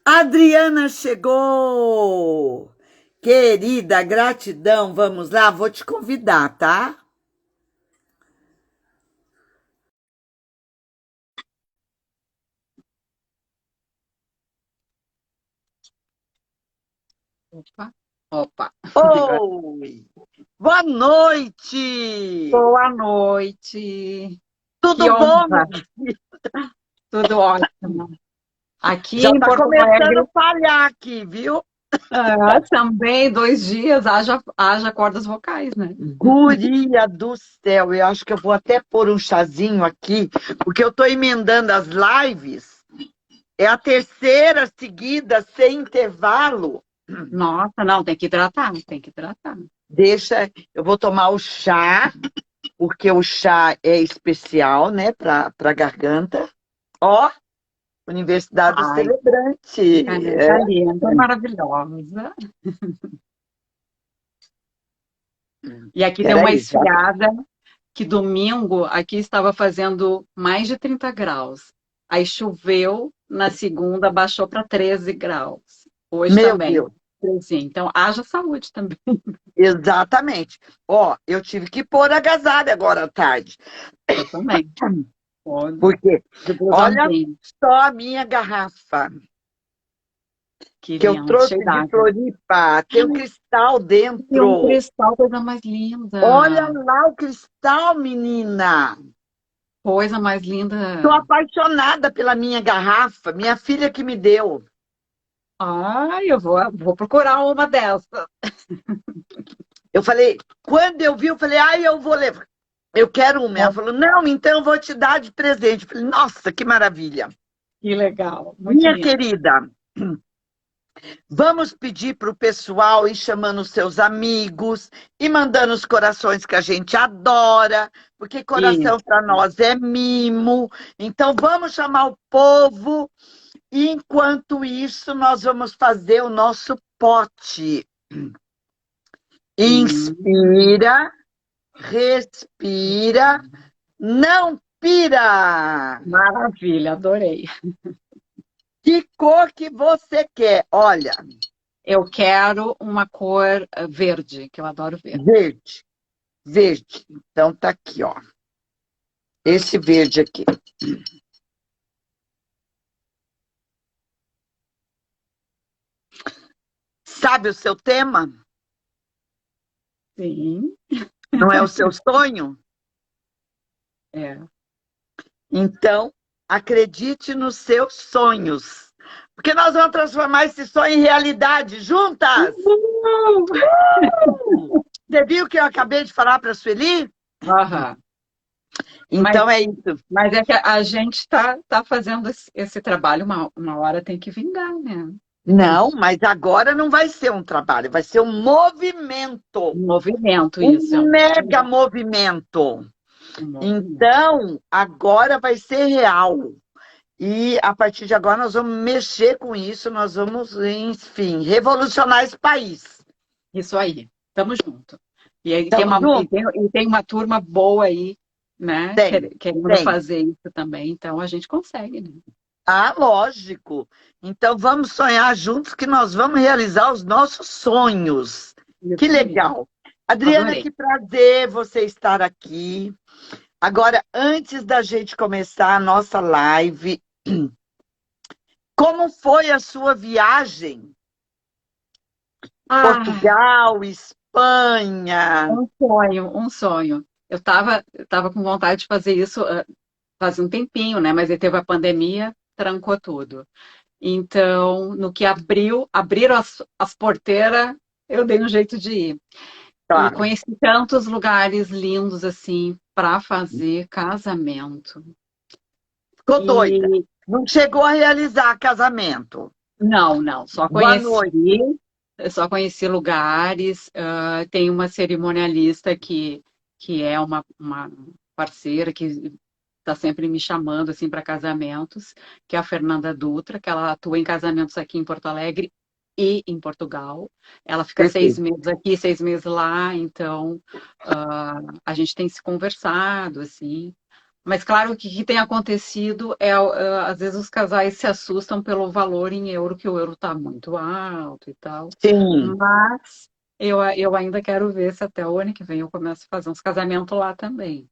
Adriana chegou! Querida, gratidão. Vamos lá, vou te convidar, tá? Opa, opa. Agora, Oi! Boa noite! boa noite. Que Tudo bom, honra. minha? Tudo ótimo. Aqui Já em tá Porto começando Alegre, a falhar aqui, viu? também 2 dias, haja cordas vocais, né? Guria do céu, eu acho que eu vou até pôr um chazinho aqui, porque eu tô emendando as lives. É a terceira seguida, sem intervalo. Nossa, não, tem que hidratar, tem que hidratar. Deixa, eu vou tomar o chá, porque o chá é especial, né, para garganta. Ó, Universidade do Ai, Celebrante. caneta linda, maravilhosa. E aqui deu uma Peraí, já. esfriada, que domingo aqui estava fazendo mais de 30 graus. Aí choveu, na segunda baixou para 13 graus. Hoje Meu também, Deus, 13. Então, haja saúde também. exatamente. Ó, eu tive que pôr agasalho agora à tarde, Eu também. Tô porque de olha blusãozinho. só a minha garrafa Que que eu lindo, cheio trouxe de d'água. Floripa. Tem um cristal E um dentro. cristal, coisa mais Olha linda. lá o cristal, menina. Coisa mais Estou linda. apaixonada pela minha garrafa, minha filha que me deu. Ai, eu vou procurar uma dessas. Eu falei, quando eu vi, eu falei, ai, eu vou levar. Eu quero uma. Ela falou, não, então eu vou te dar de presente. Eu falei, nossa, que maravilha. Que legal, muito Minha lindo. querida, vamos pedir para o pessoal ir chamando os seus amigos e mandando os corações que a gente adora, porque Isso. coração para nós é mimo. Então vamos chamar o povo e enquanto isso nós vamos fazer o nosso pote. Hum, Inspira, respira, não pira. maravilha, adorei. Que cor que você quer? Olha, Eu quero uma cor verde, que eu adoro verde. verde, verde. Então tá aqui, ó. Esse verde aqui. Sabe o seu tema? Sim, Não é o seu sonho? é. Então, acredite nos seus sonhos. Porque nós vamos transformar esse sonho em realidade juntas. Uhul! Você viu o que eu acabei de falar para a Sueli? Aham. Mas, Então é isso. mas é que a gente tá fazendo esse trabalho, uma hora tem que vingar, né? Não, mas agora não vai ser um trabalho, vai ser um movimento. Um movimento, isso, é Um um mega movimento. movimento. Um movimento. Então, agora vai ser real. E a partir de agora nós vamos mexer com isso, nós vamos, enfim, revolucionar esse país. Isso aí, tamo junto. E aí tem Estamos uma, e juntos? tem, e tem uma turma boa aí, né? Tem, Querendo tem. fazer isso também, então a gente consegue, né? Ah, lógico. Então vamos sonhar juntos que nós vamos realizar os nossos sonhos. Que Isso aí, legal. Adriana, adorei. que prazer você estar aqui. Agora, antes da gente começar a nossa live, como foi a sua viagem? Ah, Portugal, Espanha. um sonho, um sonho. Eu tava com vontade de fazer isso faz um tempinho, né? Mas aí teve a pandemia, trancou tudo. Então, no que abriram as porteiras, eu dei um jeito de ir. E Tá. conheci tantos lugares lindos assim para fazer casamento. Ficou doida. E Não chegou a realizar casamento. não, não, Boa noite. só conheci lugares. Tem uma cerimonialista que é uma parceira que está sempre me chamando assim para casamentos, que é a Fernanda Dutra, que ela atua em casamentos aqui em Porto Alegre e em Portugal. Ela fica seis Perfeito. meses aqui, 6 meses lá, então a gente tem se conversado assim. Mas claro que o que tem acontecido é, às vezes os casais se assustam pelo valor em euro, que o euro está muito alto e tal. Sim. Mas eu ainda quero ver se até o ano que vem eu começo a fazer uns casamentos lá também.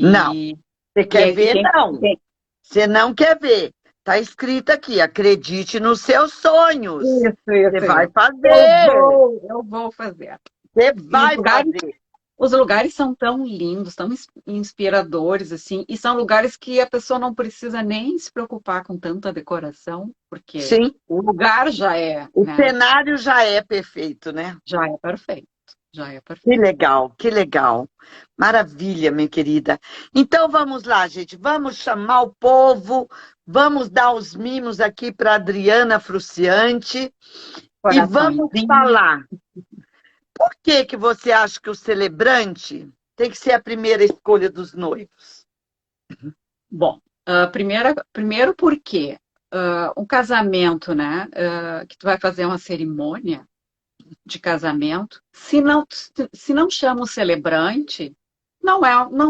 Não. E, Você e, quer é- e ver? quem, Não. quem- Você não quer ver. Está escrito aqui, acredite nos seus sonhos. Isso, Você isso, vai isso. fazer. Eu vou fazer. Você E vai fazer. os lugares são tão lindos, tão inspiradores, assim, e são lugares que a pessoa não precisa nem se preocupar com tanta decoração, porque Sim, o lugar já é, o né? cenário já é perfeito, né? Já é perfeito. Já é Que perfeito. legal, que legal. Maravilha, minha querida. Então vamos lá, gente. Vamos chamar o povo, vamos dar os mimos aqui para Adriana Fruciante e vamos Coraçõezinho. falar. Por que que você acha que o celebrante tem que ser a primeira escolha dos noivos? Bom, primeiro porque um casamento, né? Que tu vai fazer uma cerimônia de casamento, se não chama o celebrante, não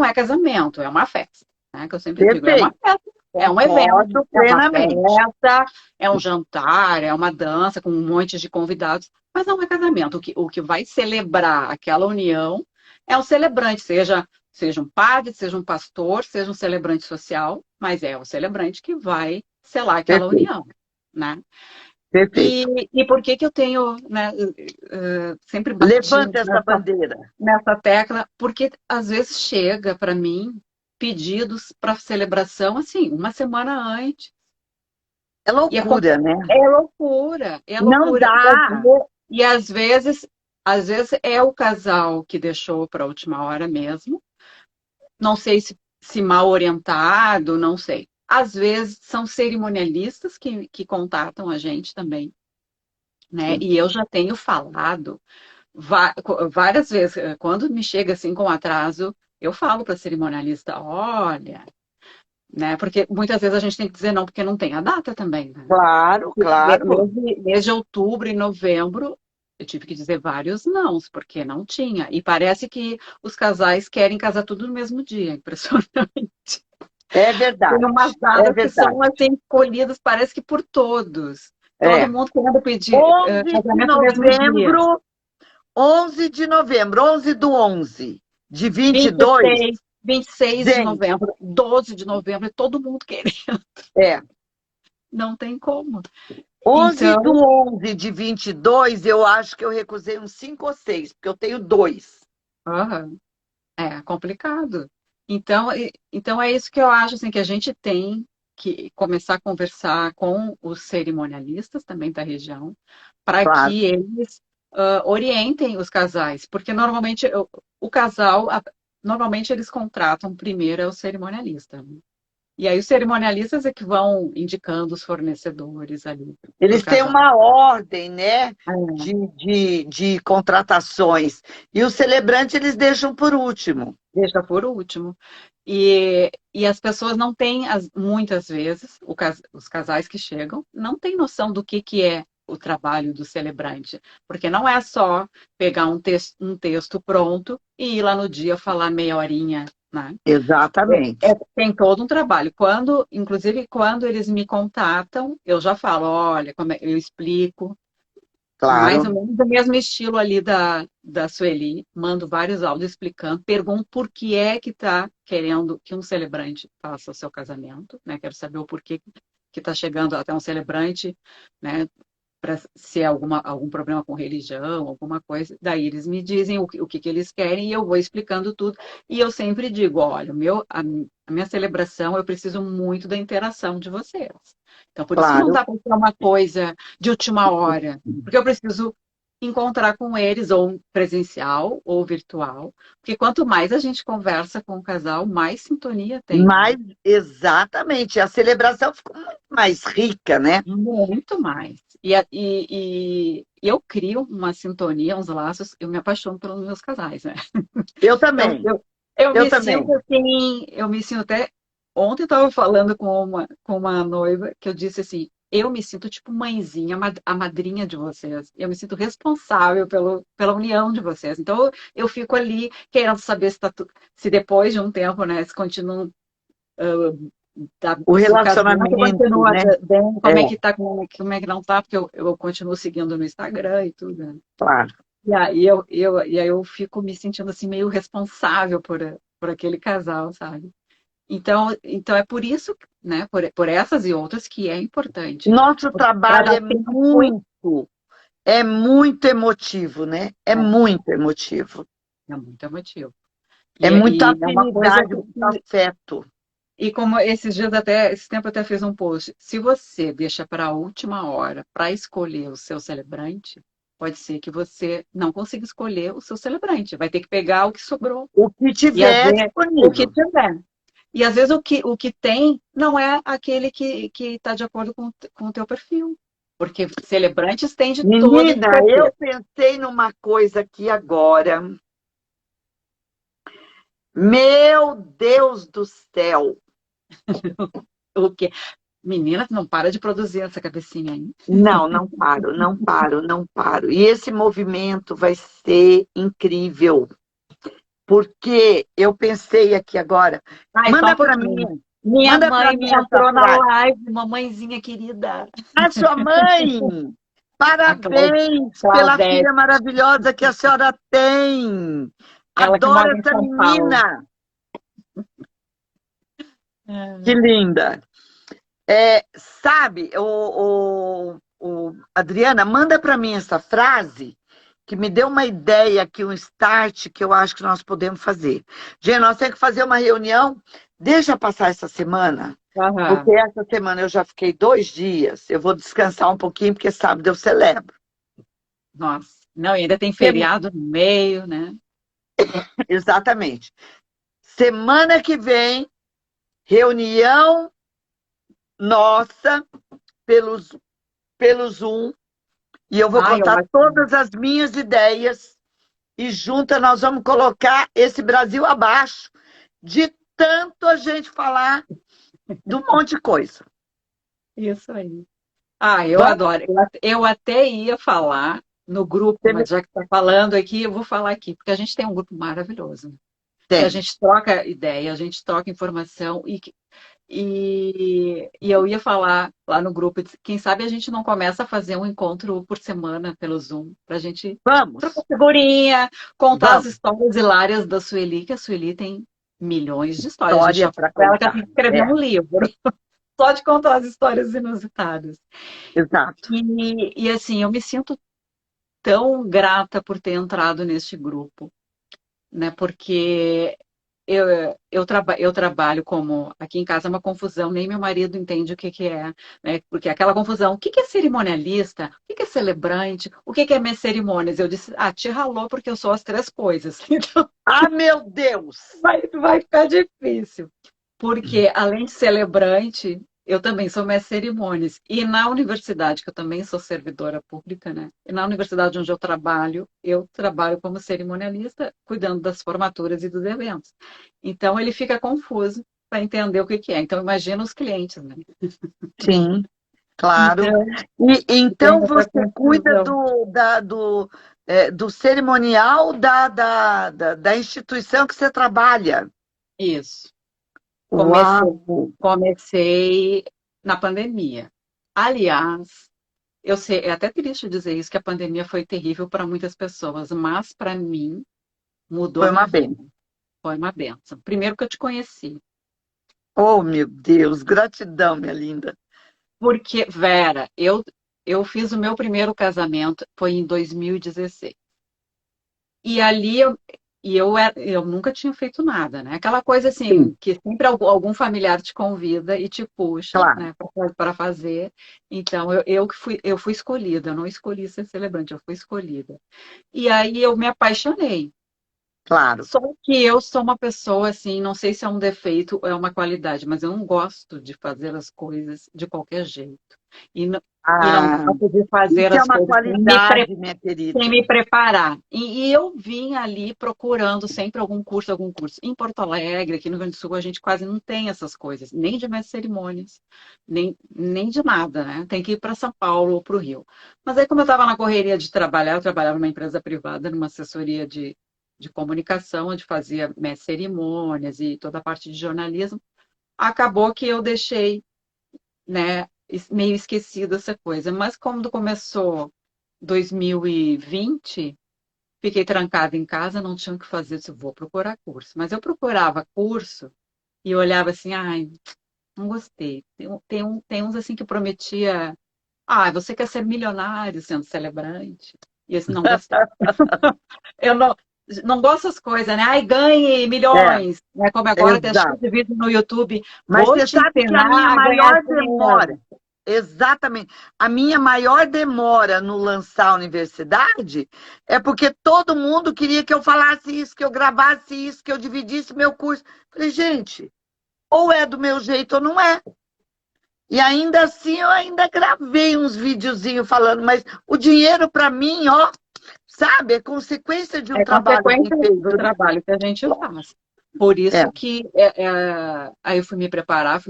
é casamento, é uma festa, né? Que eu sempre digo, é uma Perfeito, festa, é um evento, concordo é uma plenamente. festa, é um jantar, é uma dança com um monte de convidados, mas não é casamento. O que vai celebrar aquela união é o celebrante, seja um padre, seja um pastor, seja um celebrante social, mas é o celebrante que vai selar aquela Perfeito, união, né? E, perfeito. e por que que eu tenho, né, sempre bati Levanta essa bandeira. nessa tecla? Porque às vezes chega para mim pedidos para celebração assim, uma semana antes. É E loucura, né? é loucura, é Não loucura. dá. E às vezes é o casal que deixou para a última hora mesmo. Não sei se mal orientado, não sei. Às vezes são cerimonialistas que contatam a gente também, né? Sim. E eu já tenho falado várias vezes, quando me chega assim com atraso, eu falo para a cerimonialista, olha, né? Porque muitas vezes a gente tem que dizer não, porque não tem a data também, né? Claro, claro. Mês de outubro e novembro, eu tive que dizer vários nãos, porque não tinha. E parece que os casais querem casar tudo no mesmo dia, impressionante. É Tem verdade. umas É datas que verdade. são assim, escolhidas, parece que por todos. Todo É. mundo querendo pedir 11 de casamento no mesmo dia. novembro, 11 de novembro, 11 do 11 de 22. 26, 26 de Gente, novembro, 12 de novembro, e todo mundo querendo. é. Não tem como. 11 do Então, 11 de 22, eu acho que eu recusei uns 5 ou 6, porque eu tenho dois. aham, é complicado. Então é isso que eu acho assim, que a gente tem que começar a conversar com os cerimonialistas também da região, para Claro. que eles orientem os casais, porque normalmente o casal, normalmente eles contratam primeiro o cerimonialista, né? E aí os cerimonialistas é que vão indicando os fornecedores ali para o Eles têm casal. uma ordem, né, É, de contratações. E o celebrante eles deixam por último. deixa por último. E as pessoas não têm, muitas vezes, os casais que chegam, não têm noção do que é o trabalho do celebrante. Porque não é só pegar um texto pronto e ir lá no dia falar meia horinha, né? Exatamente. Tem todo um trabalho. Inclusive, quando eles me contatam, eu já falo, olha, eu explico, mais Claro. ou menos o mesmo estilo ali da Sueli, mando vários áudios explicando, pergunto por que é que está querendo que um celebrante faça o seu casamento, né? Quero saber o porquê que está chegando até um celebrante, né? Se é algum problema com religião, alguma coisa, daí eles me dizem o que eles querem e eu vou explicando tudo. E eu sempre digo, olha, a minha celebração, eu preciso muito da interação de vocês. Então, por isso que não Claro. dá para ser uma coisa de última hora, porque eu preciso encontrar com eles, ou presencial ou virtual, porque quanto mais a gente conversa com o casal, mais sintonia tem, né? Mas, exatamente, a celebração ficou muito mais rica, né? Muito mais. E eu crio uma sintonia, uns laços, eu me apaixono pelos meus casais, né? Eu Então, também, eu eu me sinto também. assim, eu me sinto até. Ontem eu estava falando com uma noiva que eu disse assim: eu me sinto tipo mãezinha, a madrinha de vocês. Eu me sinto responsável pela união de vocês. Então eu fico ali querendo saber se depois de um tempo, né, se continuam, O se o casamento relacionamento, continua né? bem, É, como é que tá, como é que não tá, porque eu continuo seguindo no Instagram e tudo, né? claro. E aí eu fico me sentindo assim meio responsável por aquele casal, sabe? Então é por isso, né, por essas e outras que é importante. Nosso Para trabalho dar tempo, é muito emotivo, né? É muito emotivo. é muito emotivo. É E muita é uma coisa afinidade, muito afeto. e como esses dias até, esse tempo eu até fiz um post, se você deixa para a última hora para escolher o seu celebrante, pode ser que você não consiga escolher o seu celebrante, vai ter que pegar o que sobrou. O que E às tiver vezes o que disponível. tiver. E às vezes o que tem não é aquele que está de acordo com o teu perfil. Porque celebrantes tem de todo Menina, perfil. eu pensei numa coisa aqui agora. Meu Deus do céu! O que menina, não para de produzir essa cabecinha aí. Não, não paro, não paro, não paro. E esse movimento vai ser incrível, porque eu pensei aqui agora. Ai, só um Manda para pouquinho. mim, Minha manda para mãe mim essa entrou na frase. live, mamãezinha querida. A sua mãe, A parabéns pela Claudete, filha maravilhosa que a senhora tem. ela que Adoro mora em essa São Paulo. menina. Que É. linda. Sabe, Adriana, manda para mim essa frase que me deu uma ideia aqui, um start que eu acho que nós podemos fazer. Gente, nós temos que fazer uma reunião. Deixa passar essa semana, porque Aham. essa semana eu já fiquei 2 dias. Eu vou descansar um pouquinho, porque sábado eu celebro. Nossa. Não, e ainda tem feriado no meio, né? Exatamente. Semana que vem, reunião nossa pelo Zoom, e eu vou Ai, contar ótimo. todas as minhas ideias, e juntas nós vamos colocar esse Brasil abaixo, de tanto a gente falar de um monte de coisa. Isso aí. Ah, eu Vamos? adoro. Eu até ia falar no grupo, mas já que está falando aqui, eu vou falar aqui, porque a gente tem um grupo maravilhoso, né? Que a Tem. gente troca ideia, a gente troca informação e eu ia falar lá no grupo, quem sabe a gente não começa a fazer um encontro por semana pelo Zoom, para a gente trocar Vamos, figurinha, contar as vamos. histórias hilárias da Sueli, que a Sueli tem milhões de histórias. A gente História já falou para para ela que ela contar. tem que escrever É, um livro só de contar as histórias inusitadas. exato. E assim, eu me sinto tão grata por ter entrado neste grupo, né? Porque eu trabalho como aqui em casa é uma confusão, nem meu marido entende o que que é, né? Porque é aquela confusão, o que que é cerimonialista? O que que é celebrante? O que que é minhas cerimônias? Eu disse, te ralou porque eu sou as três coisas. Então Ah, meu Deus! vai ficar difícil. Porque, além de celebrante, eu também sou mestre de cerimônias. E na universidade, que eu também sou servidora pública, né? E na universidade onde eu trabalho como cerimonialista, cuidando das formaturas e dos eventos. Então, ele fica confuso para entender o que que é. Então, imagina os clientes, né? Sim, claro. Então, E tem então essa você cuida confusão. do cerimonial da instituição que você trabalha. Isso. Uau! Comecei na pandemia. Aliás, eu sei, é até triste dizer isso, que a pandemia foi terrível para muitas pessoas, mas para mim mudou a Foi minha uma vida. bênção. Foi uma benção. Primeiro que eu te conheci. Oh, meu Deus, gratidão, minha linda. Porque, Vera, eu fiz o meu primeiro casamento, foi em 2016. E ali eu nunca tinha feito nada, né? Aquela coisa assim, Sim, que sempre algum familiar te convida e te puxa, claro. né, para fazer. Então, eu fui escolhida, eu não escolhi ser celebrante, eu fui escolhida. E aí eu me apaixonei. claro. Só que eu sou uma pessoa assim, não sei se é um defeito ou é uma qualidade, mas eu não gosto de fazer as coisas de qualquer jeito. E não, e não Ah, gosto de fazer isso é as uma coisas qualidade, minha sem querida. me preparar. E eu vim ali procurando sempre algum curso, algum curso. Em Porto Alegre, aqui no Rio Grande do Sul, a gente quase não tem essas coisas, nem de mestre de cerimônias, nem de nada, né? Tem que ir para São Paulo ou para o Rio. Mas aí, como eu estava na correria de trabalhar, eu trabalhava numa empresa privada, numa assessoria de comunicação, onde fazia mestre de cerimônias e toda a parte de jornalismo, acabou que eu deixei, né, meio esquecido essa coisa. Mas quando começou 2020, fiquei trancada em casa, não tinha o que fazer, disse, vou procurar curso. Mas eu procurava curso e eu olhava assim, ai, não gostei. Tem uns assim que prometia, você quer ser milionário sendo celebrante? E esse não gostei. Eu não gosto dessas coisas, né? Ai, ganhe É, milhões, né? Como agora tem cheio exato. de vídeo no YouTube, Mas vou você te sabe que a minha ensinar a ganhar maior demora, dinheiro. exatamente, a minha maior demora no lançar a universidade é porque todo mundo queria que eu falasse isso, que eu gravasse isso, que eu dividisse meu curso. Falei, gente, ou é do meu jeito ou não é. E ainda assim eu ainda gravei uns videozinhos falando, mas o dinheiro para mim, ó, sabe, é consequência de um É trabalho bem consequência do feito, né? trabalho que a gente faz. Por É, isso que aí eu fui me preparar,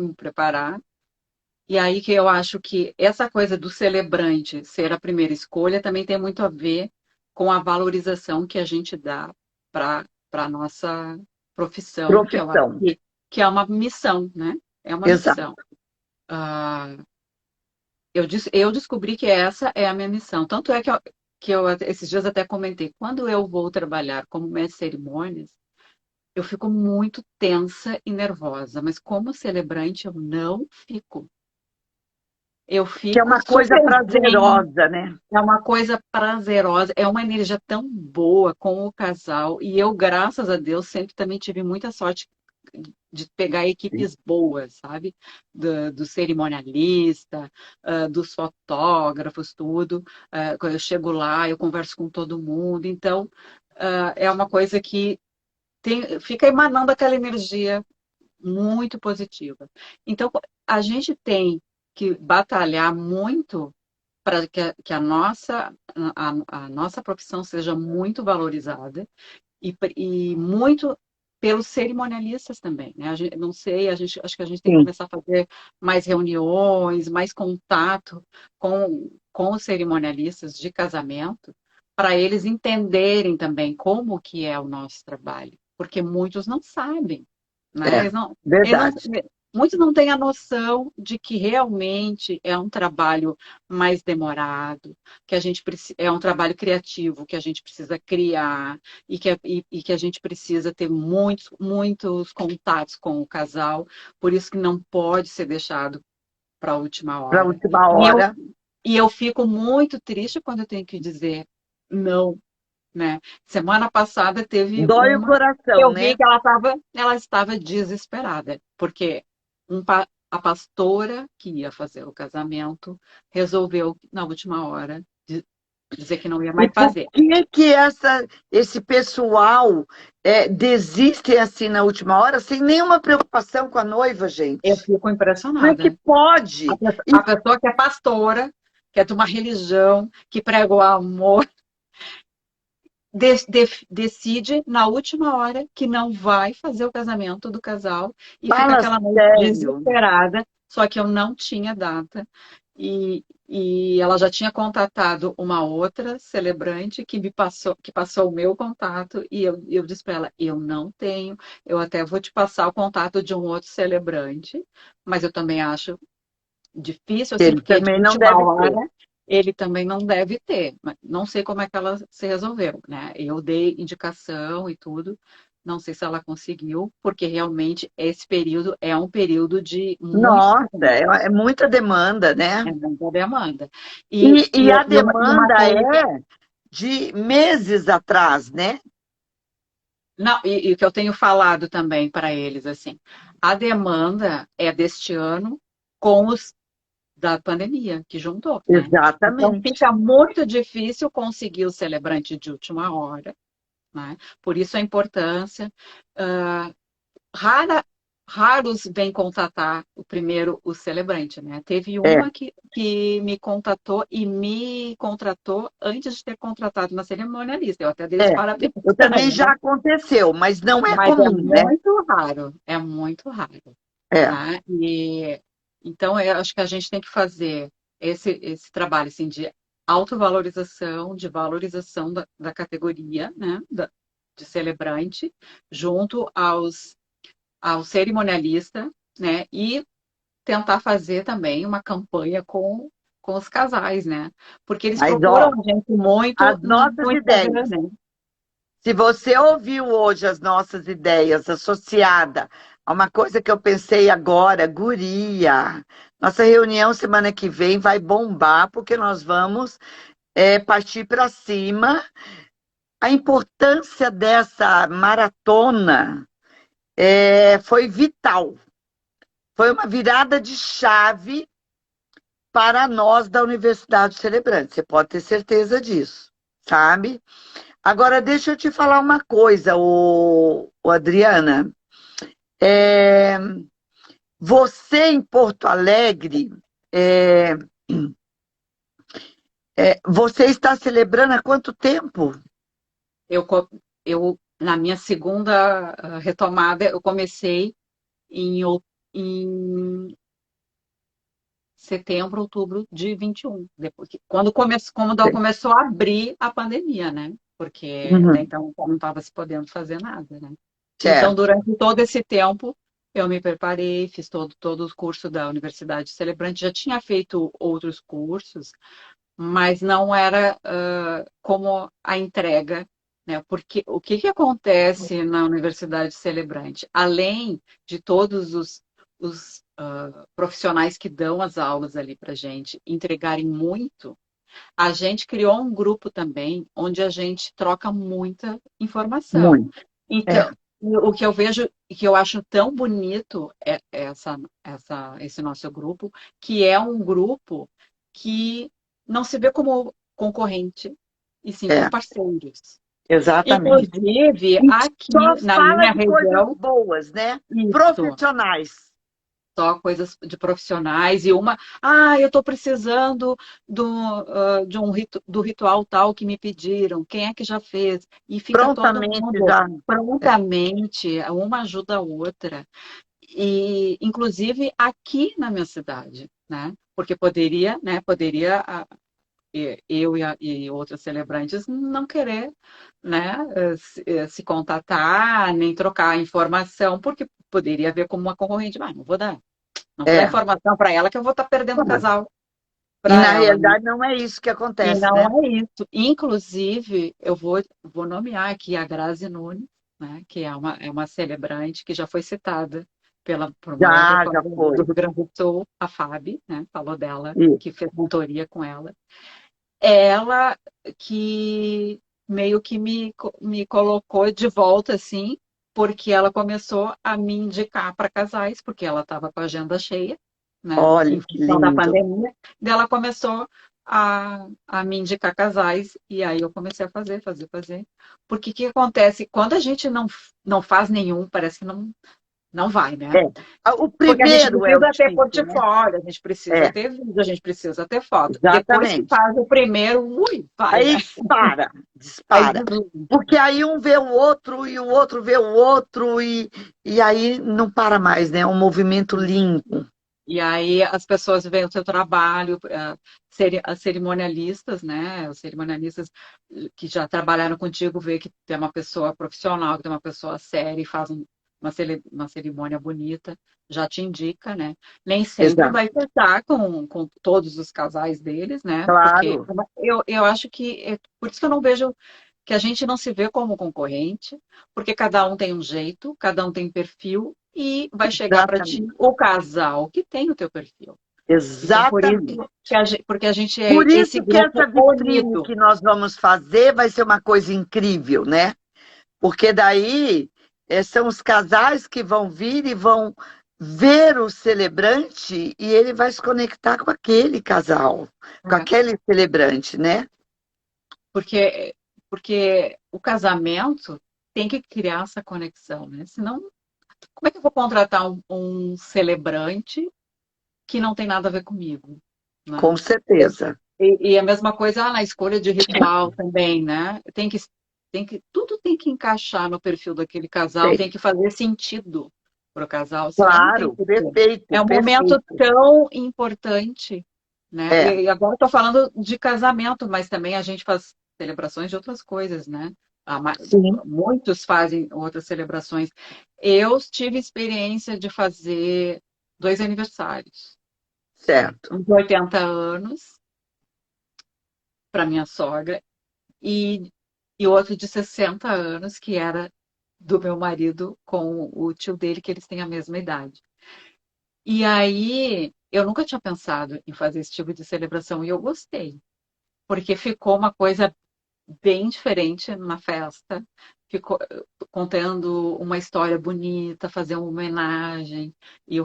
e aí que eu acho que essa coisa do celebrante ser a primeira escolha também tem muito a ver com a valorização que a gente dá para a nossa profissão, profissão, que é uma missão, né? É uma exato. missão. Ah, eu descobri que essa é a minha missão. Tanto é que eu esses dias até comentei, quando eu vou trabalhar como mestre de cerimônias, eu fico muito tensa e nervosa, mas como celebrante eu não fico. Eu Que é fico uma coisa super zen, prazerosa, né? é uma coisa prazerosa, é uma energia tão boa com o casal. E eu, graças a Deus, sempre também tive muita sorte de pegar equipes boas, sabe? Do cerimonialista, dos fotógrafos, tudo. Quando eu chego lá, eu converso com todo mundo. Então, é uma coisa que fica emanando aquela energia muito positiva. Então, a gente tem que batalhar muito para que a nossa profissão seja muito valorizada e muito pelos cerimonialistas também, né? Não sei, acho que a gente tem que Sim. começar a fazer mais reuniões, mais contato com os cerimonialistas de casamento, para eles entenderem também como que é o nosso trabalho, porque muitos não sabem, né? É, Eles não, verdade. muitos não têm a noção de que realmente é um trabalho mais demorado, que a gente é um trabalho criativo, que a gente precisa criar e que a gente precisa ter muitos, muitos contatos com o casal, por isso que não pode ser deixado para a última Para a hora. última E eu, hora. e eu fico muito triste quando eu tenho que dizer não, né? Semana passada teve Dói o uma, coração, eu vi né? que ela estava desesperada, porque a pastora que ia fazer o casamento resolveu, na última hora, dizer que não ia E mais por fazer. que que esse pessoal desiste assim na última hora, sem nenhuma preocupação com a noiva, Eu gente? fico Como é que impressionada. pode? E A pessoa que é pastora, que é de uma religião, que prega o amor, decide na última hora que não vai fazer o casamento do casal e fica fala aquela noite sério. desesperada, só que eu não tinha data. E ela já tinha contatado uma outra celebrante que passou o meu contato, e eu disse para ela, eu não tenho, eu até vou te passar o contato de um outro celebrante, mas eu também acho difícil, assim, Ele porque é de também não última deve ter. hora, ele também não deve ter. Mas não sei como é que ela se resolveu, né? Eu dei indicação e tudo, não sei se ela conseguiu, porque realmente esse período é um período de muitos Nossa, casamentos, é muita demanda, né? é muita demanda. E a E uma demanda coisa. é de meses atrás, né? Não, e o que eu tenho falado também para eles, assim, a demanda é deste ano com os da pandemia que juntou, né? Então Exatamente. fica muito difícil conseguir o celebrante de última hora, né? Por isso a importância. Uh, raros vêm contatar o celebrante, né? Teve É, uma que me contatou e me contratou antes de ter contratado uma cerimonialista. Eu até dei os é. parabéns Eu para também já ela, aconteceu, mas não é mas é comum, né? muito raro, É. né? E então eu acho que a gente tem que fazer esse trabalho assim de autovalorização, de valorização da categoria, né? De celebrante, junto ao cerimonialista, né? E tentar fazer também uma campanha com os casais, né? Porque eles Mas, procuram ó, a gente muito as nossas no Instagram, ideias. né? Se você ouviu hoje as nossas ideias associada a uma coisa que eu pensei agora, guria, nossa reunião semana que vem vai bombar, porque nós vamos partir para cima. A importância dessa maratona foi vital. Foi uma virada de chave para nós da Universidade Celebrante. Você pode ter certeza disso, sabe? Agora, deixa eu te falar uma coisa, Adriana. É, você em Porto Alegre, é, você está celebrando há quanto tempo? Eu, na minha segunda retomada, eu comecei em setembro, outubro de 21. Depois, quando Sim. começou a abrir a pandemia, né? Porque até Uhum. então não estava se podendo fazer nada, né? Então, Certo. durante todo esse tempo, eu me preparei, fiz todo o curso da Universidade Celebrante, já tinha feito outros cursos, mas não era como a entrega, né? Porque o que acontece na Universidade Celebrante? Além de todos os profissionais que dão as aulas ali para gente entregarem muito, a gente criou um grupo também onde a gente troca muita informação. Muito. É, Então, o que eu vejo e que eu acho tão bonito esse nosso grupo, que é um grupo que não se vê como concorrente, e sim como é, parceiros. exatamente. Inclusive, E só aqui na fala minha de coisas região, boas, né? isso. Profissionais. Só coisas de profissionais e eu estou precisando do ritual tal que me pediram, quem é que já fez? E fica todo Prontamente mundo já. prontamente, uma ajuda a outra. E inclusive aqui na minha cidade, né? Porque poderia, né? Poderia eu e outras celebrantes não querer, né, se contatar, nem trocar informação, porque poderia ver como uma concorrente. Mas não vou dar É. informação para ela que eu vou estar perdendo o casal E para na ela, né? realidade não é isso que E acontece, né? não é isso. Inclusive, eu vou nomear aqui a Grazi Nunes, né, que é uma celebrante que já foi citada por uma outra Já colega do foi. Rio Grande do Sul, a Fábio, né, falou dela, Isso. que fez mentoria com ela. Ela que meio que me colocou de volta, assim, porque ela começou a me indicar para casais, porque ela estava com a agenda cheia, né, Olha em que função da lindo. pandemia. Daí ela começou a me indicar casais, e aí eu comecei a fazer. Porque o que acontece? Quando a gente não faz nenhum, parece que não vai, né? É. O Porque a gente primeiro é o precisa ter difícil, né? portfólio, a gente precisa É, ter vídeo, a gente precisa ter foto. Depois que exatamente. faz o primeiro, vai, né? Aí dispara, Aí dispara. Porque aí um vê o outro e o outro vê o outro e aí não para mais, né? É um movimento limpo. E aí as pessoas veem o seu trabalho, as cerimonialistas, né? Os cerimonialistas que já trabalharam contigo, vê que tem uma pessoa profissional, que tem uma pessoa séria e faz uma cerimônia bonita, já te indica, né? Nem sempre Exato. vai fechar com todos os casais deles, né? Porque Claro, eu acho que por isso que eu não vejo que a gente não se vê como concorrente, porque cada um tem um jeito, cada um tem perfil e vai chegar para ti exatamente. o casal que tem o teu perfil. Então, por isso Exatamente. porque a gente é Por esse isso que grupo essa vitrine unido. que nós vamos fazer vai ser uma coisa incrível, né? Porque daí são os casais que vão vir e vão ver o celebrante e ele vai se conectar com aquele casal, com Né? aquele celebrante, né? Porque porque o casamento tem que criar essa conexão, né? Senão, como é que eu vou contratar um celebrante que não tem nada a ver comigo, né? Com certeza. E a mesma coisa na escolha de ritual também, né? Tudo tem que encaixar no perfil daquele casal, tem Sei. que fazer sentido para o casal, senão não tem Claro, porquê. perfeito, É um momento perfeito. tão importante, né? É, E agora estou falando de casamento, mas também a gente faz celebrações de outras coisas, né? sim, Muitos fazem outras celebrações. Eu tive experiência de fazer 2 aniversários. certo. Um de 80 anos para minha sogra e, e outro de 60 anos, que era do meu marido com o tio dele, que eles têm a mesma idade. E aí, eu nunca tinha pensado em fazer esse tipo de celebração e eu gostei, porque ficou uma coisa bem diferente na festa, ficou contando uma história bonita, fazer uma homenagem, e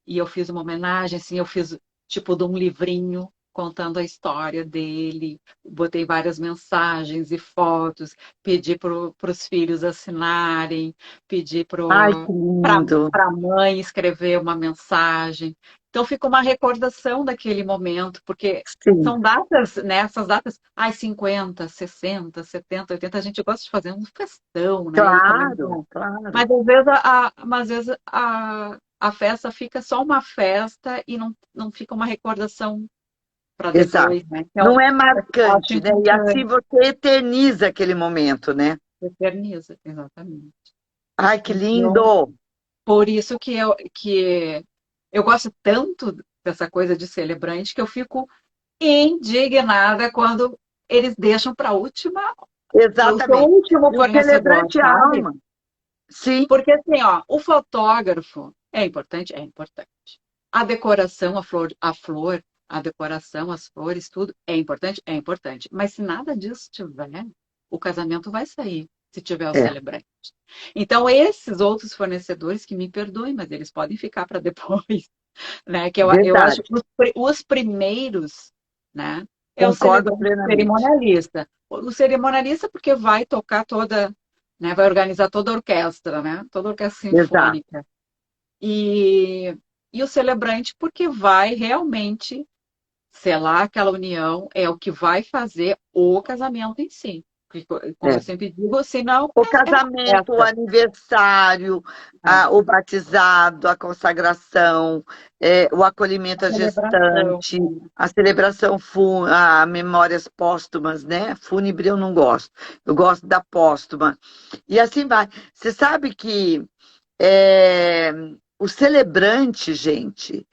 eu fiz uma homenagem, assim, eu fiz tipo de um livrinho contando a história dele, botei várias mensagens e fotos, pedi para os filhos assinarem, pedi para Ai, que lindo. a mãe escrever uma mensagem. Então fica uma recordação daquele momento, porque Sim, são datas, né? Essas datas, ai, 50, 60, 70, 80, a gente gosta de fazer um festão, né? E claro, comemorar. claro. Mas às vezes a festa fica só uma festa e não fica uma recordação para Exato. depois, né? Não Então, é eu acho marcante, né? E assim importante, você eterniza aquele momento, né? eterniza, exatamente. Ai, que Então, lindo. por isso que eu gosto tanto dessa coisa de celebrante que eu fico indignada quando eles deixam para a última, o seu Exatamente. último E o fornecedor, celebrante sabe? ama. Sim, Porque assim, ó, o fotógrafo é importante, é importante. A decoração, a decoração, as flores, tudo é importante, é importante. Mas se nada disso tiver, o casamento vai sair se tiver o é celebrante. Então, esses outros fornecedores que me perdoem, mas eles podem ficar para depois, né? Que eu acho verdade. que os primeiros, né? É o Concordo celebrante plenamente. cerimonialista. O cerimonialista porque vai tocar toda, né? Vai organizar toda a orquestra, né? Toda a orquestra Exato. sinfônica. E, e o celebrante porque vai realmente selar aquela união, é o que vai fazer o casamento em si. Porque, como eu É. sempre digo, senão O é uma casamento, o festa. aniversário, É, o batizado, a consagração, o acolhimento à celebração. gestante, a celebração, a memórias póstumas, né? Fúnebre eu não gosto, eu gosto da póstuma. E assim vai. Você sabe que é, o celebrante, gente,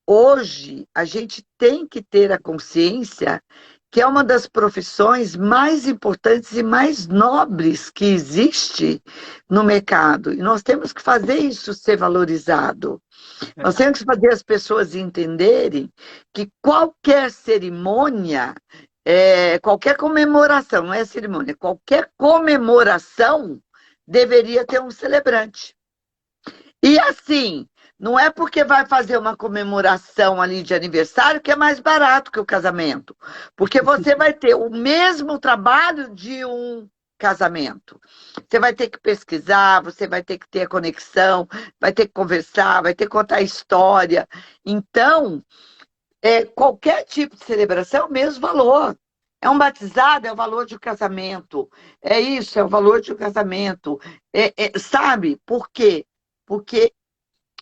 hoje a gente tem que ter a consciência que é uma das profissões mais importantes e mais nobres que existe no mercado. E nós temos que fazer isso ser valorizado. Nós Verdade. temos que fazer as pessoas entenderem que qualquer cerimônia, qualquer comemoração, não é cerimônia, qualquer comemoração deveria ter um celebrante. E assim, não é porque vai fazer uma comemoração ali de aniversário que é mais barato que o casamento. Porque você vai ter o mesmo trabalho de um casamento. Você vai ter que pesquisar, você vai ter que ter a conexão, vai ter que conversar, vai ter que contar a história. Então, qualquer tipo de celebração é o mesmo valor. É um batizado, é o valor de um casamento. É isso, é o valor de um casamento. Sabe por quê? Porque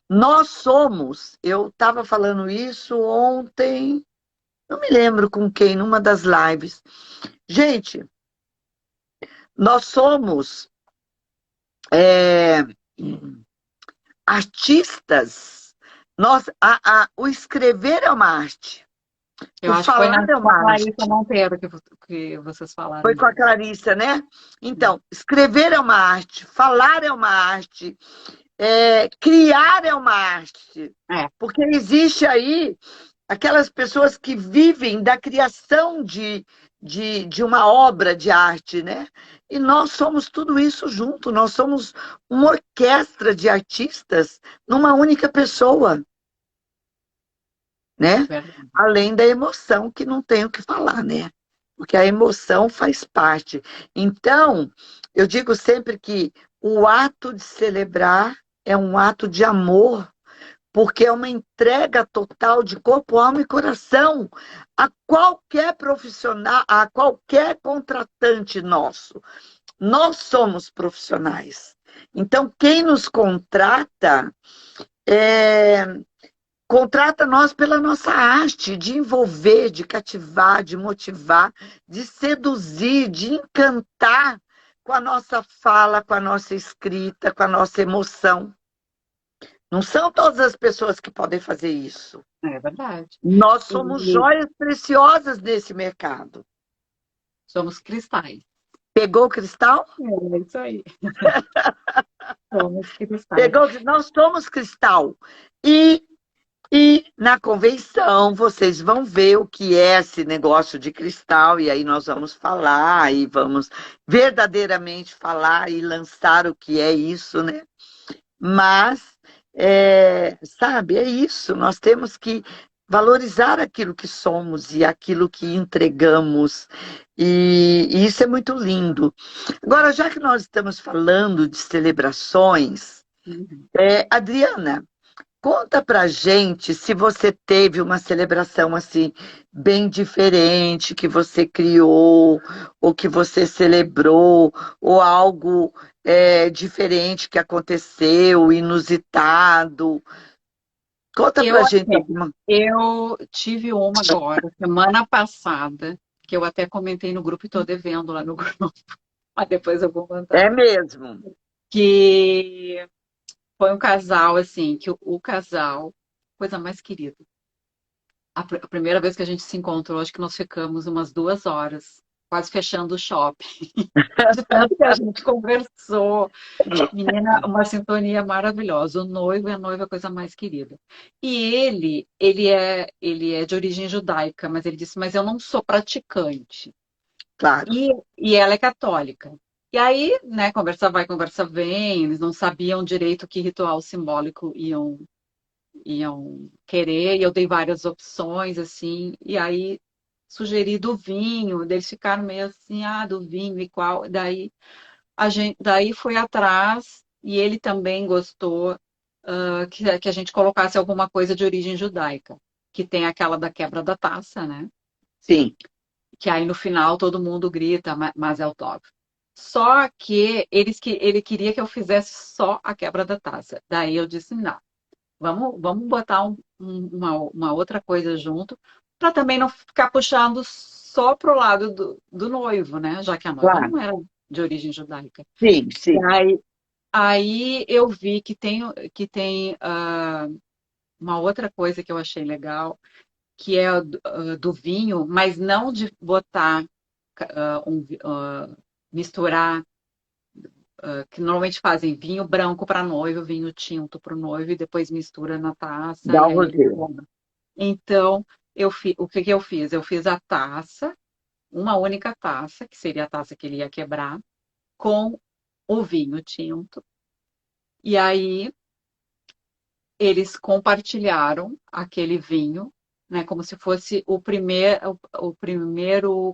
nós somos, eu estava falando isso ontem, não me lembro com quem, numa das lives. Gente, nós somos é, artistas. O escrever é uma arte, Eu o acho que foi falar é com a uma Clarissa arte. Monteiro que vocês falaram Foi com a disso. Clarissa, né? Então, escrever é uma arte, falar é uma arte, criar é uma arte. É, Porque existe aí aquelas pessoas que vivem da criação de uma obra de arte, né? E nós somos tudo isso junto, nós somos uma orquestra de artistas numa única pessoa, né? verdade. Além da emoção, que não tenho o que falar, né? porque a emoção faz parte. Então, eu digo sempre que o ato de celebrar é um ato de amor, porque é uma entrega total de corpo, alma e coração a qualquer profissional, a qualquer contratante nosso. Nós somos profissionais. Então, quem nos contrata, é, contrata nós pela nossa arte de envolver, de cativar, de motivar, de seduzir, de encantar com a nossa fala, com a nossa escrita, com a nossa emoção. Não são todas as pessoas que podem fazer isso. É verdade. Nós somos E joias preciosas nesse mercado. somos cristais. Pegou o cristal? É isso aí. Somos cristais. Pegou, nós somos cristal. E na convenção vocês vão ver o que é esse negócio de cristal, e aí nós vamos falar, e vamos verdadeiramente falar e lançar o que é isso, né? Mas, sabe, é isso, nós temos que valorizar aquilo que somos e aquilo que entregamos, e isso é muito lindo. Agora, já que nós estamos falando de celebrações, Uhum. Adriana, conta pra gente se você teve uma celebração assim bem diferente que você criou, ou que você celebrou, ou algo diferente que aconteceu, inusitado. Conta Eu, pra gente alguma. eu tive uma agora, semana passada, que eu até comentei no grupo e estou devendo lá no grupo, mas depois eu vou mandar. É mesmo. Que foi um casal, assim, que o casal, coisa mais querida. A primeira vez que a gente se encontrou, acho que nós ficamos umas 2 horas, quase fechando o shopping. De tanto que a gente conversou. Menina, uma sintonia maravilhosa. O noivo e a noiva é a coisa mais querida. E ele é de origem judaica, mas ele disse, mas eu não sou praticante. Claro. E ela é católica. E aí, né, conversa vai, conversa vem, eles não sabiam direito que ritual simbólico iam querer, e eu dei várias opções, assim, e aí sugeri do vinho, eles ficaram meio assim, do vinho e qual, daí foi atrás, e ele também gostou que a gente colocasse alguma coisa de origem judaica, que tem aquela da quebra da taça, né? Sim, Que aí no final todo mundo grita Mazel Tov. Só que ele queria que eu fizesse só a quebra da taça. Daí eu disse, não, vamos botar uma outra coisa junto, para também não ficar puxando só pro lado do noivo, né? Já que a noiva claro. não era de origem judaica. Sim, sim. Aí eu vi que tem uma outra coisa que eu achei legal, que é do vinho, mas não de botar, misturar, que normalmente fazem vinho branco para noivo, vinho tinto para o noivo, e depois mistura na taça, Dá e o aí ele rosé. toma. Então, o que que eu fiz? Eu fiz a taça, uma única taça, que seria a taça que ele ia quebrar, com o vinho tinto, e aí eles compartilharam aquele vinho, né, como se fosse o primeiro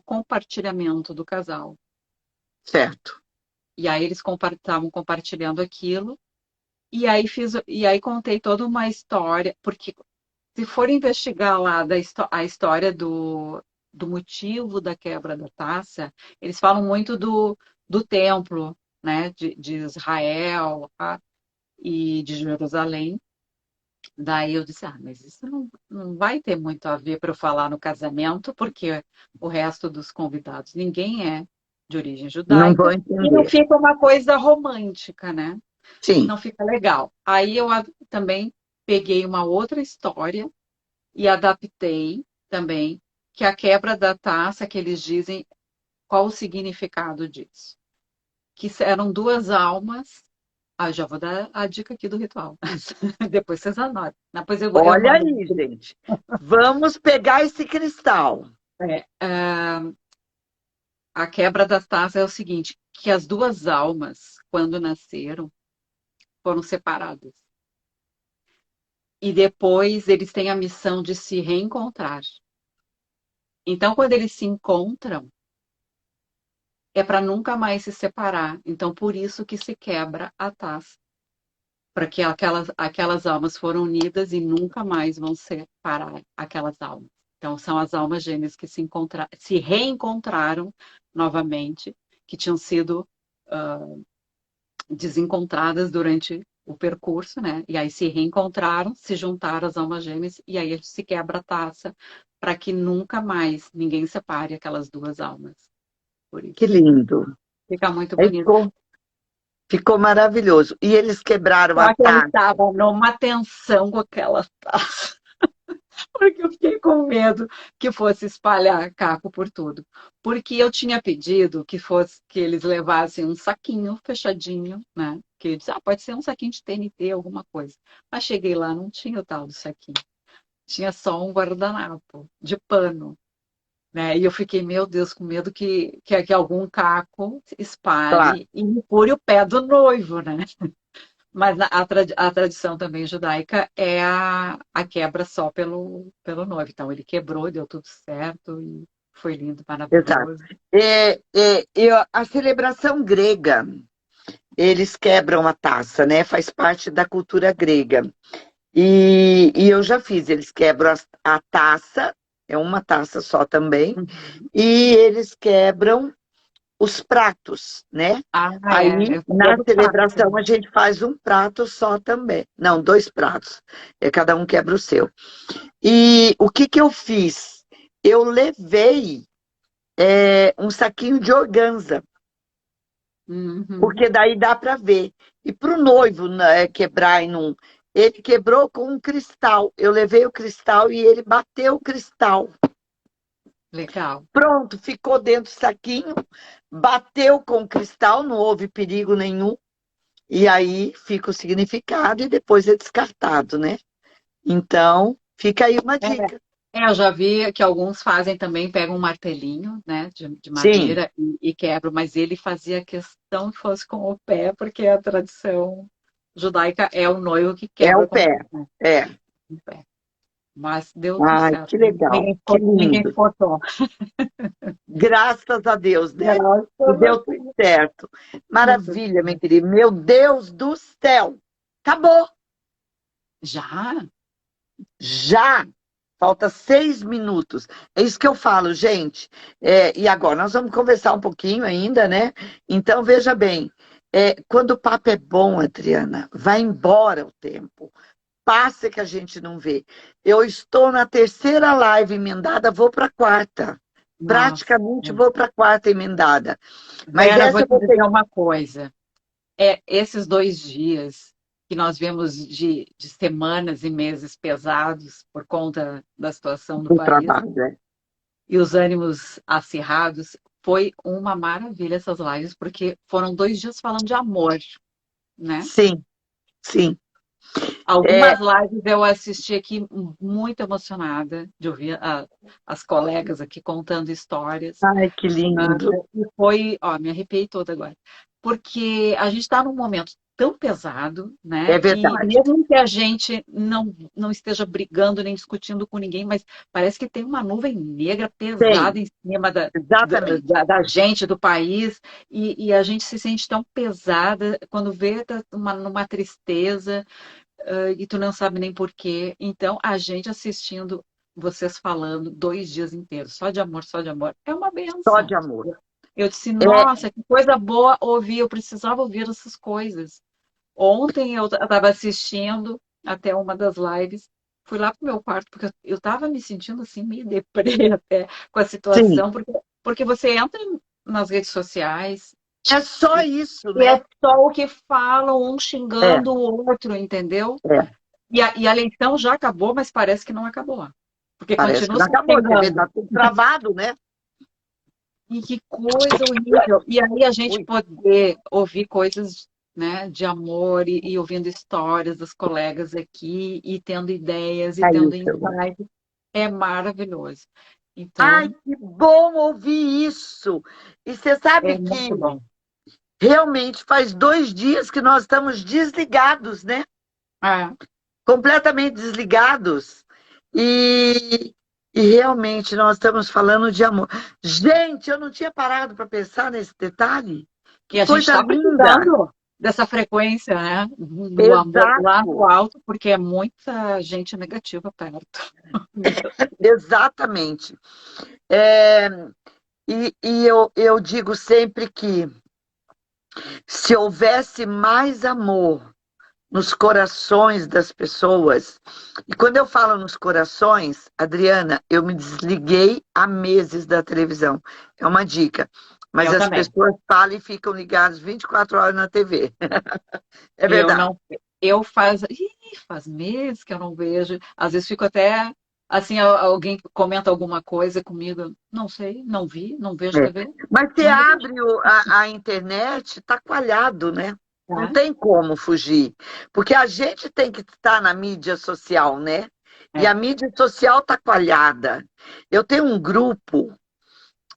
compartilhamento do casal. Certo. E aí eles estavam compartilhando aquilo, e aí contei toda uma história, porque se for investigar lá a história do motivo da quebra da taça, eles falam muito do templo, né, de Israel, e de Jerusalém. Daí eu disse, mas isso não vai ter muito a ver para eu falar no casamento, porque o resto dos convidados, ninguém é de origem Não vou judaica, e não entender. fica uma coisa romântica, né? Sim, Não fica legal. Aí eu também peguei uma outra história e adaptei também, que a quebra da taça, que eles dizem qual o significado disso. Que eram duas almas. Já vou dar a dica aqui do ritual. Depois vocês anotem. Depois eu olha mando. aí, gente. Vamos pegar esse cristal. A quebra das taças é o seguinte, que as duas almas, quando nasceram, foram separadas. E depois eles têm a missão de se reencontrar. Então, quando eles se encontram, é para nunca mais se separar. Então, por isso que se quebra a taça. Para que aquelas almas foram unidas e nunca mais vão separar aquelas almas. Então, são as almas gêmeas que se reencontraram novamente, que tinham sido desencontradas durante o percurso, né? E aí se reencontraram, se juntaram as almas gêmeas, e aí se quebra a taça para que nunca mais ninguém separe aquelas duas almas. Por isso. Que lindo. Fica muito Aí bonito. ficou maravilhoso. E eles quebraram a Só que eu taça. estava numa tensão com aquela taça. Porque eu fiquei com medo que fosse espalhar caco por tudo. Porque eu tinha pedido que eles levassem um saquinho fechadinho, né? Que eles, pode ser um saquinho de TNT, alguma coisa. Mas cheguei lá, não tinha o tal do saquinho. Tinha só um guardanapo de pano, né? E eu fiquei, meu Deus, com medo que algum caco Claro. espalhe e me fure o pé do noivo, né? Mas a tradição também judaica é a quebra só pelo noivo. Então, ele quebrou, deu tudo certo e foi lindo, Exato. maravilhoso. A celebração grega, eles quebram a taça, né? Faz parte da cultura grega. E eu já fiz, eles quebram a taça, é uma taça só também, Uhum. e eles quebram os pratos, né? Aí, Eu sabia na do prato celebração, a também. gente faz um prato só também. Não, dois pratos. Cada um quebra o seu. E o que que eu fiz? Eu levei um saquinho de organza, Uhum. porque daí dá para ver. E para o noivo, né, quebrar em um. Ele quebrou com um cristal. Eu levei o cristal e ele bateu o cristal. Legal. Pronto, ficou dentro do saquinho, bateu com o cristal, não houve perigo nenhum. E aí fica o significado e depois é descartado, né? Então, fica aí uma É, dica. eu já vi que alguns fazem também, pegam um martelinho, né, de Sim, madeira e quebram, mas ele fazia questão que fosse com o pé, porque a tradição judaica é o noivo que é o quebra com pé. o É. pé. Mas deu tudo Ai, certo. que legal, que Ninguém lindo. cortou. Graças a Deus, né? Graças E a deu tudo Deus. certo. Maravilha, minha querida. Meu Deus do céu. Acabou. Já? Já. Falta 6 minutos. É isso que eu falo, gente. E agora, nós vamos conversar um pouquinho ainda, né? Então, veja bem. Quando o papo é bom, Adriana, vai embora o tempo. Passa que a gente não vê. Eu estou na terceira live emendada, vou para a quarta. Nossa. Praticamente vou para a quarta emendada. Mas Vera, vou essa eu te vou ter. dizer uma coisa. Esses 2 dias que nós vemos de semanas e meses pesados por conta da situação do Do país trabalho, né? e os ânimos acirrados, foi uma maravilha essas lives, porque foram 2 dias falando de amor, né? Sim, sim. É, Algumas lives eu assisti aqui muito emocionada de ouvir as colegas aqui contando histórias. ai, que lindo. E foi, me arrepiei toda agora. Porque a gente está num momento tão pesado, né? É E verdade. mesmo que a gente não esteja brigando nem discutindo com ninguém, mas parece que tem uma nuvem negra pesada Tem, em cima exatamente. da gente, do país, e a gente se sente tão pesada quando vê tá numa tristeza, e tu não sabe nem por quê. Então, a gente assistindo vocês falando 2 dias inteiros, só de amor, é uma Só benção. de amor. Eu disse, É, nossa, que coisa boa ouvir, eu precisava ouvir essas coisas. Ontem eu estava assistindo até uma das lives, fui lá pro meu quarto, porque eu estava me sentindo assim, meio deprê até com a sim. situação, porque você entra nas redes sociais É só isso, e né? é só o que falam, um É, xingando o outro, entendeu? é. E a eleição já acabou, mas parece que não acabou. Porque Parece que continua não se acabou. Você vê, xingando. tá tudo travado, né? E que coisa horrível. E aí a gente Ui, poder ouvir coisas, né, de amor e ouvindo histórias dos colegas aqui e tendo ideias e é tendo isso. insight é maravilhoso. Ai, Então, que bom ouvir isso. E você sabe é que muito bom. realmente faz 2 dias que nós estamos desligados, né? Ah, Completamente desligados. E, E realmente nós estamos falando de amor. Gente, eu não tinha parado para pensar nesse detalhe. E Que a gente coisa está linda! precisando dessa frequência, né? Do amor lá no Exato, alto, porque é muita gente negativa perto. exatamente. É, e eu digo sempre que se houvesse mais amor nos corações das pessoas, e quando eu falo nos corações, Adriana, eu me desliguei há meses da televisão. É uma dica. Mas Eu as também. pessoas falam e ficam ligadas 24 horas na TV. É Eu verdade. não. Faz meses que eu não vejo. Às vezes fico até assim, alguém comenta alguma coisa comigo. Não sei, não vi, não vejo É. TV. Mas você Não vejo. abre a internet, está coalhado, né? Não Tá? tem como fugir. Porque a gente tem que estar na mídia social, né? E a É. mídia social está coalhada. Eu tenho um grupo,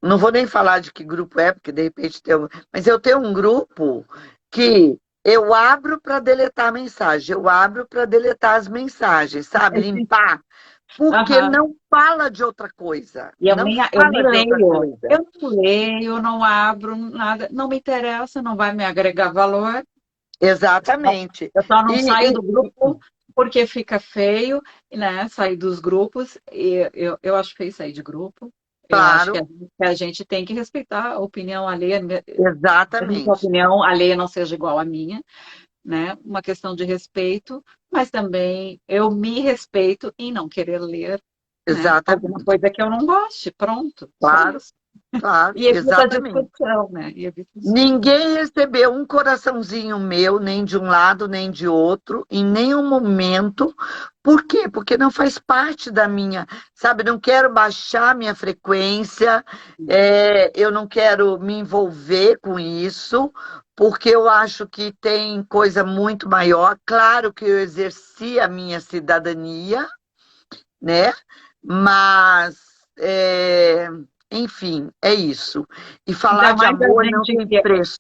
não vou nem falar de que grupo é, porque de repente tem. Mas eu tenho um grupo que eu abro para deletar a mensagem, eu abro para deletar as mensagens, sabe? Limpar. Porque Aham. não fala de outra coisa. E Não eu nem fala de outra leio. coisa. Eu não leio, não abro nada, não me interessa, não vai me agregar valor. Exatamente. Eu só não E, saio do e- grupo porque fica feio, né? Sair dos grupos. Eu acho feio sair de grupo. Eu acho claro, que a gente tem que respeitar a opinião alheia, mesmo que a exatamente. opinião alheia não seja igual à minha, né? Uma questão de respeito, mas também eu me respeito em não querer ler, né? Alguma Exatamente. coisa que eu não goste. Pronto, só Claro, isso. claro, E evita a exatamente. discussão, né? E evita a discussão. Ninguém recebeu um coraçãozinho meu, nem de um lado, nem de outro, em nenhum momento. Por quê? Porque não faz parte da minha, sabe? Não quero baixar minha frequência, eu não quero me envolver com isso, porque eu acho que tem coisa muito maior. Claro que eu exerci a minha cidadania, né? Mas, enfim, é isso. E falar Ainda de mais a amor não gente tem que preço.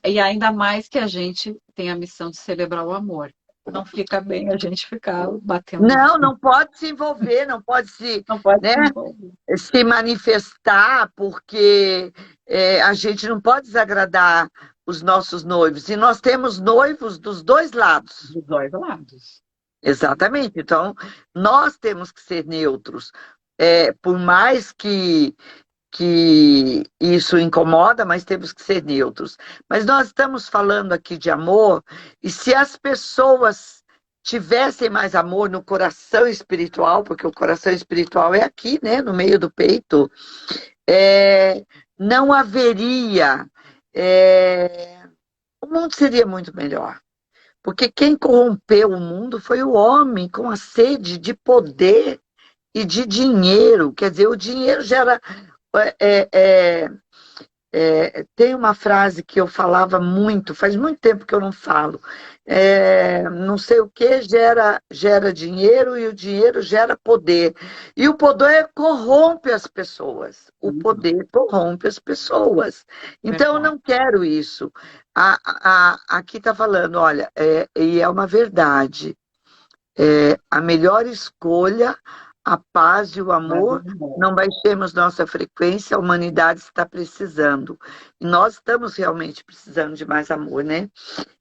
e ainda mais que a gente tem a missão de celebrar o amor. Não fica bem a gente ficar batendo, Não, não pode se envolver, não pode se, não pode né, se envolver. se manifestar, porque a gente não pode desagradar os nossos noivos. E nós temos noivos dos dois lados. Dos dois lados. Exatamente. Então, nós temos que ser neutros. Por mais que isso incomoda, mas temos que ser neutros. Mas nós estamos falando aqui de amor, e se as pessoas tivessem mais amor no coração espiritual, porque o coração espiritual é aqui, né, no meio do peito, não haveria. O mundo seria muito melhor. Porque quem corrompeu o mundo foi o homem com a sede de poder e de dinheiro. Quer dizer, o dinheiro gera é, é, tem uma frase que eu falava muito, faz muito tempo que eu não falo. Não sei o que gera dinheiro e o dinheiro gera poder. E o poder corrompe as pessoas. O Uhum, poder corrompe as pessoas. Então, eu verdade. não quero isso. Aqui está falando, olha, e é uma verdade. A melhor escolha, a paz e o Mas amor, não baixemos nossa frequência, a humanidade está precisando. E nós estamos realmente precisando de mais amor, né?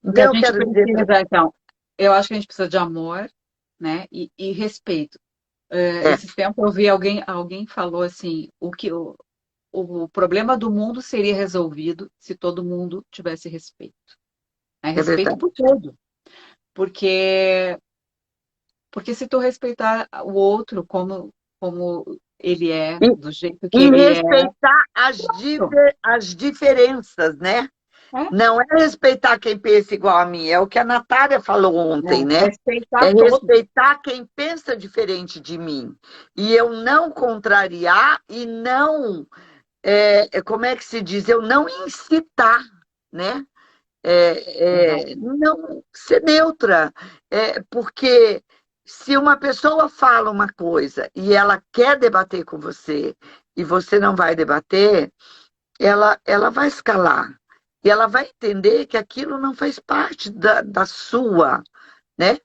E Então a eu gente quero dizer para precisa, então, eu acho que a gente precisa de amor, né? E respeito. é, Esses tempos eu vi alguém falou assim, o problema do mundo seria resolvido se todo mundo tivesse respeito. Né? é Respeito verdade. por tudo. Porque Porque se tu respeitar o outro como ele é, E, do jeito que e ele é, respeitar pronto. as diferenças, né? É, Não é respeitar quem pensa igual a mim, é o que a Natália falou ontem, né? É respeitar todos. respeitar quem pensa diferente de mim. E eu não contrariar e não como é que se diz? Eu não incitar, né? Não ser neutra, porque se uma pessoa fala uma coisa e ela quer debater com você e você não vai debater, ela vai escalar e ela vai entender que aquilo não faz parte da sua, né?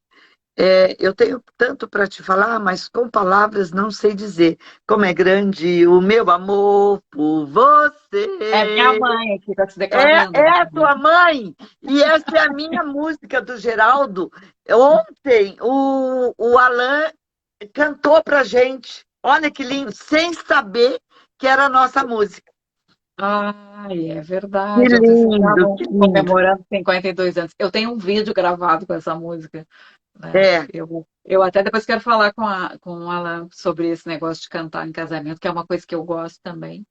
Eu tenho tanto para te falar, mas com palavras não sei dizer. Como é grande o meu amor por É minha você. mãe aqui, está se É, declarando. é a tua mãe, e essa é a minha música do Geraldo. Ontem o Alan cantou pra gente. Olha que lindo, sem saber que era a nossa música. Ai, é Que verdade. Ontem vocês lindo, estavam que lindo. comemorando 52 anos. Eu tenho um vídeo gravado com essa música, né? É, Eu até depois quero falar com o Alan sobre esse negócio de cantar em casamento, que é uma coisa que eu gosto também.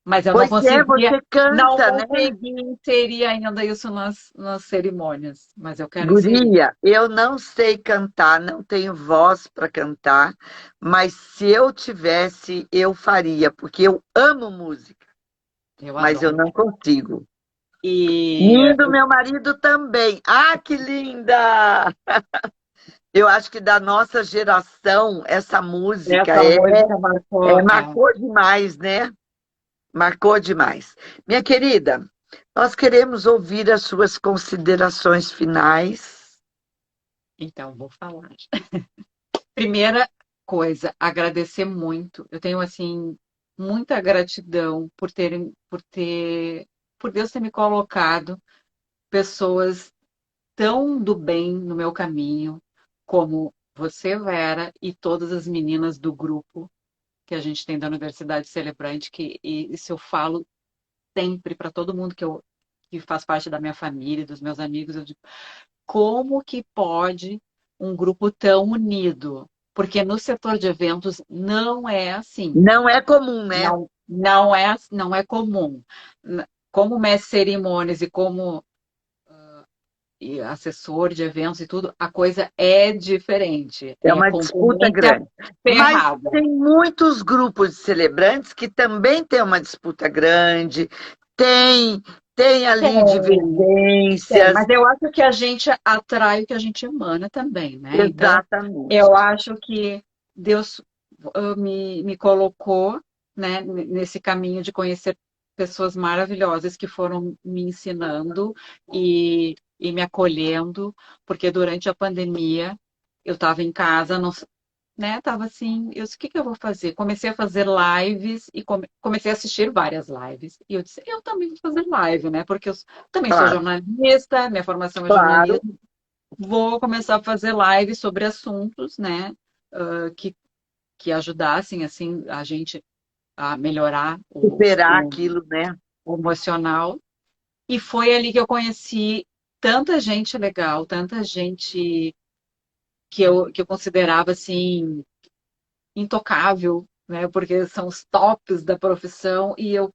Mas eu pois é, você não canta, né? consegui inserir ainda isso nas cerimônias. Mas eu quero inserir. Guria, eu não sei cantar, não tenho voz para cantar, mas se eu tivesse, eu faria, porque eu amo música, Eu mas eu adoro. não consigo. E Lindo, meu marido também. Ah, que linda! Eu acho que da nossa geração, essa música essa música marcou. marcou demais, né? Marcou demais. Minha querida, nós queremos ouvir as suas considerações finais. Então, vou falar. Primeira coisa, agradecer muito. Eu tenho assim muita gratidão por Deus ter me colocado pessoas tão do bem no meu caminho, como você, Vera, e todas as meninas do grupo que a gente tem da Universidade Celebrante, que isso eu falo sempre para todo mundo que faz parte da minha família, dos meus amigos, eu digo, como que pode um grupo tão unido? Porque no setor de eventos não é assim. Não é comum, né? Não é comum. Como mestre de cerimônias e como assessor de eventos e tudo, a coisa é diferente. É É uma disputa concorrência grande. Mas ferrada. tem muitos grupos de celebrantes que também têm uma disputa grande, tem, tem ali Tem, tem, divergências. mas eu acho que a gente atrai o que a gente emana também, né? Então, Exatamente. eu acho que Deus me colocou, né, nesse caminho de conhecer pessoas maravilhosas que foram me ensinando e me acolhendo, porque durante a pandemia eu estava em casa, não, né? Tava assim, eu disse, o que que eu vou fazer? Comecei a fazer lives e comecei a assistir várias lives. E eu disse, eu também vou fazer live, né? Porque eu também sou Claro, jornalista, minha formação é claro. jornalismo. Vou começar a fazer lives sobre assuntos, né? Que, que ajudassem, assim, a gente a melhorar Superar aquilo, né? o emocional. E foi ali que eu conheci tanta gente legal, tanta gente que eu considerava, assim, intocável, né? Porque são os tops da profissão e eu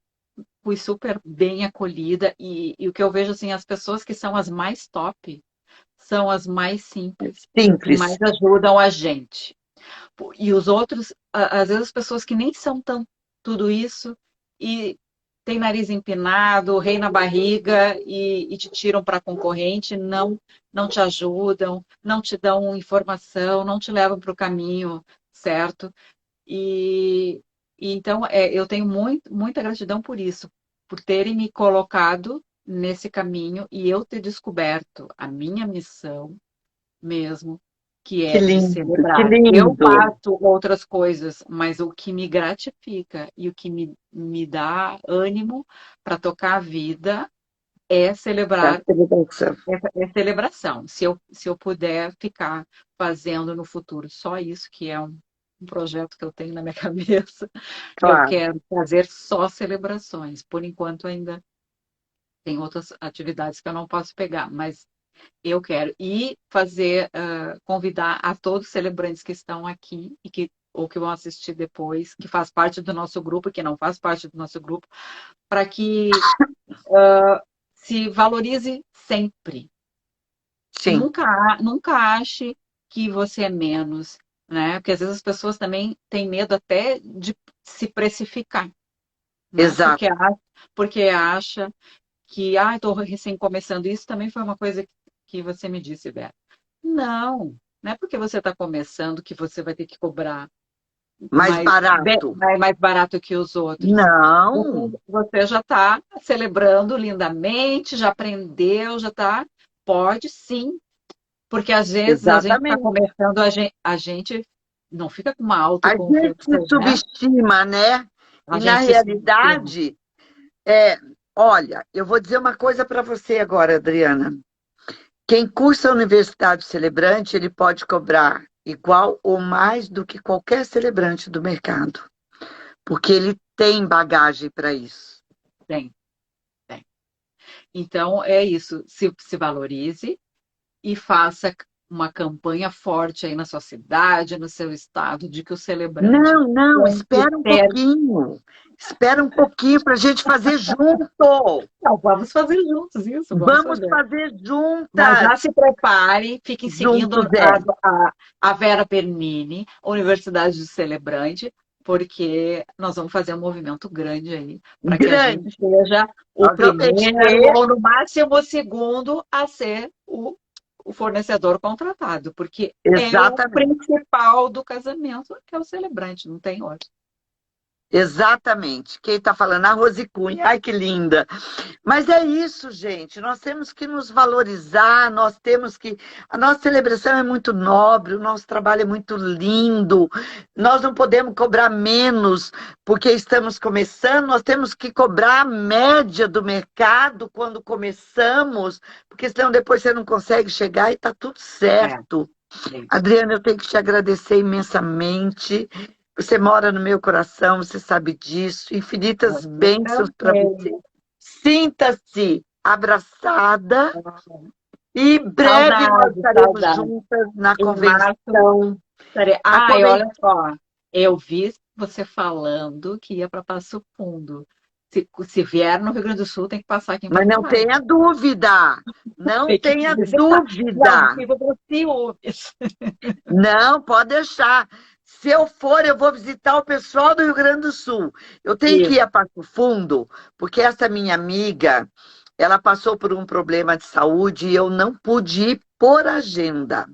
fui super bem acolhida e o que eu vejo assim, as pessoas que são as mais top são as mais simples, que Simples. mais ajudam a gente. E os outros, às vezes as pessoas que nem são tão tudo isso e tem nariz empinado, rei na barriga e te tiram para concorrente, não te ajudam, não te dão informação, não te levam para o caminho certo. E, e então eu tenho muita gratidão por isso, por terem me colocado nesse caminho e eu ter descoberto a minha missão mesmo, que Que é de lindo, que celebrar. Eu lindo. faço outras coisas, mas o que me gratifica e o que me dá ânimo para tocar a vida é Da celebrar celebração. é celebração. Se eu puder ficar fazendo no futuro só isso, que é um projeto que eu tenho na minha cabeça, eu Claro. quero fazer só celebrações. Por enquanto, ainda tem outras atividades que eu não posso pegar, mas eu quero. E fazer, convidar a todos os celebrantes que estão aqui e que ou que vão assistir depois, que faz parte do nosso grupo, que não faz parte do nosso grupo, para que se valorize sempre. Sim, Nunca ache que você é menos, né? Porque às vezes as pessoas também têm medo até de se precificar, né? exato. Porque acha que, estou recém começando. Isso também foi uma coisa que você me disse, Beto. Não é porque você está começando que você vai ter que cobrar Mais barato. mais barato que os outros. Não. Você já está celebrando lindamente, já aprendeu, já está. Pode sim Porque às vezes a gente está Exatamente. começando, a gente não fica com uma A gente autoconfiança, se né? subestima, né? A E na gente se subestima. realidade, é, olha, eu vou dizer uma coisa para você agora, Adriana. Quem cursa a Universidade Celebrante, ele pode cobrar igual ou mais do que qualquer celebrante do mercado, porque ele tem bagagem para isso. Tem, tem. Então, é isso. Se valorize e faça uma campanha forte aí na sua cidade, no seu estado, de que o celebrante Não, não, tem que espera um ter. pouquinho. Espera um pouquinho para a gente fazer junto. Não, vamos fazer juntos isso, vamos Vamos fazer. fazer Mas já juntas, se prepare, fiquem seguindo juntos é. a Vera Bernini, Universidade do Celebrante, porque nós vamos fazer um movimento grande aí, para que a gente Grande. seja o Nós vamos primeiro encher. ou no máximo o segundo a ser o fornecedor contratado, porque é o Exatamente. principal do casamento, que é o celebrante, não tem outro. Exatamente. Quem está falando? A Rose Cunha. Ai, que linda. Mas é isso, gente. Nós temos que nos valorizar, nós temos que. A nossa celebração é muito nobre, o nosso trabalho é muito lindo. Nós não podemos cobrar menos porque estamos começando, nós temos que cobrar a média do mercado quando começamos, porque senão depois você não consegue chegar e está tudo É, certo. é isso. Adriana, eu tenho que te agradecer imensamente. Você mora no meu coração, você sabe disso. Infinitas Você bênçãos para você. também. Sinta-se abraçada e breve nós Saudade, estaremos saudade. juntas na Em março. convenção. A Ai, conven... olha só, eu vi você falando que ia para Passo Fundo. Se vier no Rio Grande do Sul, tem que passar aqui em Mas Porto não Alegre. tenha dúvida, não Tem que tenha visitar. Não, dúvida. vivo para ciúmes. Não, pode deixar. Se eu for, eu vou visitar o pessoal do Rio Grande do Sul. Eu tenho que Isso. ir a Passo Fundo, porque essa minha amiga, ela passou por um problema de saúde e eu não pude ir por agenda.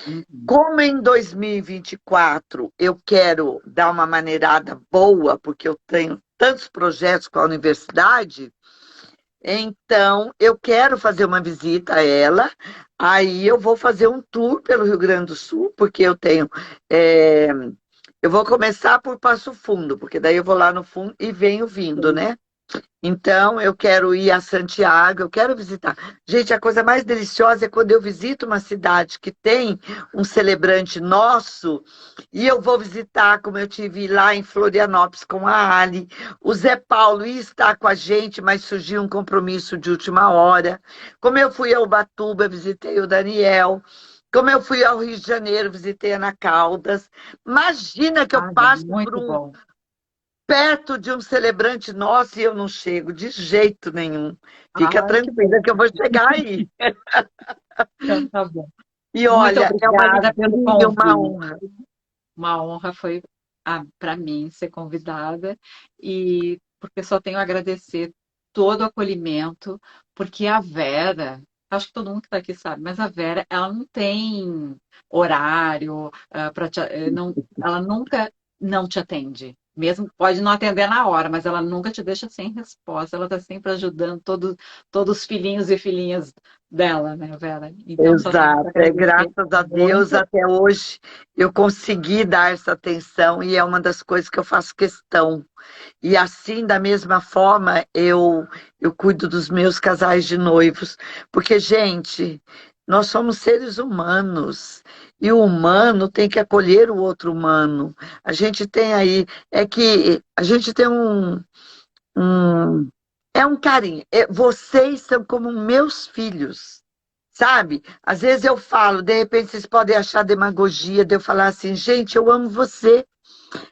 Uhum. Como em 2024 eu quero dar uma maneirada boa, porque eu tenho tantos projetos com a universidade, então eu quero fazer uma visita a ela. Aí eu vou fazer um tour pelo Rio Grande do Sul, porque eu tenho. é, eu vou começar por Passo Fundo, porque daí eu vou lá no fundo e venho vindo, Sim. né? Então, eu quero ir a Santiago, eu quero visitar. Gente, a coisa mais deliciosa é quando eu visito uma cidade que tem um celebrante nosso, e eu vou visitar, como eu tive lá em Florianópolis com a Ali. O Zé Paulo ia estar com a gente, mas surgiu um compromisso de última hora. Como eu fui a Ubatuba, visitei o Daniel. Como eu fui ao Rio de Janeiro, visitei a Ana Caldas. Imagina que eu Ai, é passo por muito um bom. perto de um celebrante nosso e eu não chego de jeito nenhum. Fica Ai, que bom. tranquila que eu vou chegar aí. Então, tá bom. E Muito olha, é uma obrigada pelo alegria e uma convite. honra. Uma honra foi para mim ser convidada e porque só tenho a agradecer todo o acolhimento, porque a Vera, acho que todo mundo que está aqui sabe, mas a Vera, ela não tem horário para não, ela nunca não te atende. Mesmo pode não atender na hora, mas ela nunca te deixa sem resposta. Ela está sempre ajudando todos os filhinhos e filhinhas dela, né, Vera? Então só tenho que Exato. É, agradecer graças a Deus, muito. até hoje, eu consegui dar essa atenção e é uma das coisas que eu faço questão. E assim, da mesma forma, eu cuido dos meus casais de noivos. Porque, gente, nós somos seres humanos. E o humano tem que acolher o outro humano. A gente tem aí, é que a gente tem um é um carinho. Vocês são como meus filhos, sabe? Às vezes eu falo, de repente vocês podem achar demagogia de eu falar assim, gente, eu amo você,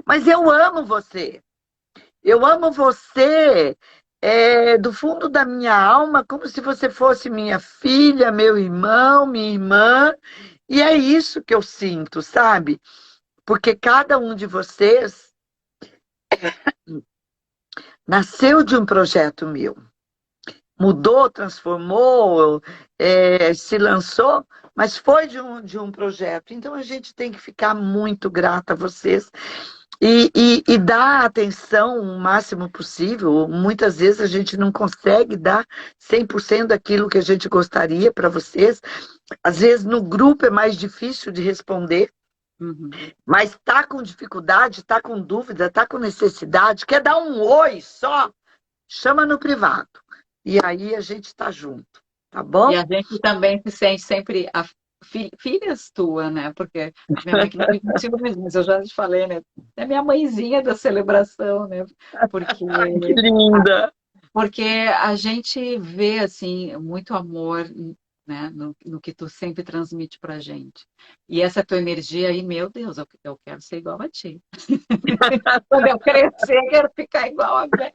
mas eu amo você. Eu amo você do fundo da minha alma, como se você fosse minha filha, meu irmão, minha irmã. E é isso que eu sinto, sabe? Porque cada um de vocês nasceu de um projeto meu. Mudou, transformou, se lançou, mas foi de um projeto. Então a gente tem que ficar muito grata a vocês. e dar atenção o máximo possível. Muitas vezes a gente não consegue dar 100% daquilo que a gente gostaria para vocês. Às vezes no grupo é mais difícil de responder, Uhum. mas está com dificuldade, está com dúvida, está com necessidade, quer dar um oi só, chama no privado. E aí a gente está junto, tá E bom? a gente também se sente sempre filhas tua, né? Porque a minha mãe que não fica com ciúmes, mas eu já te falei, né? É minha mãezinha da celebração, né? Porque Que linda! porque a gente vê assim muito amor, né, no que tu sempre transmite pra gente. E essa tua energia aí, meu Deus, eu quero ser igual a ti. Quando eu crescer, quero ficar igual a Beth.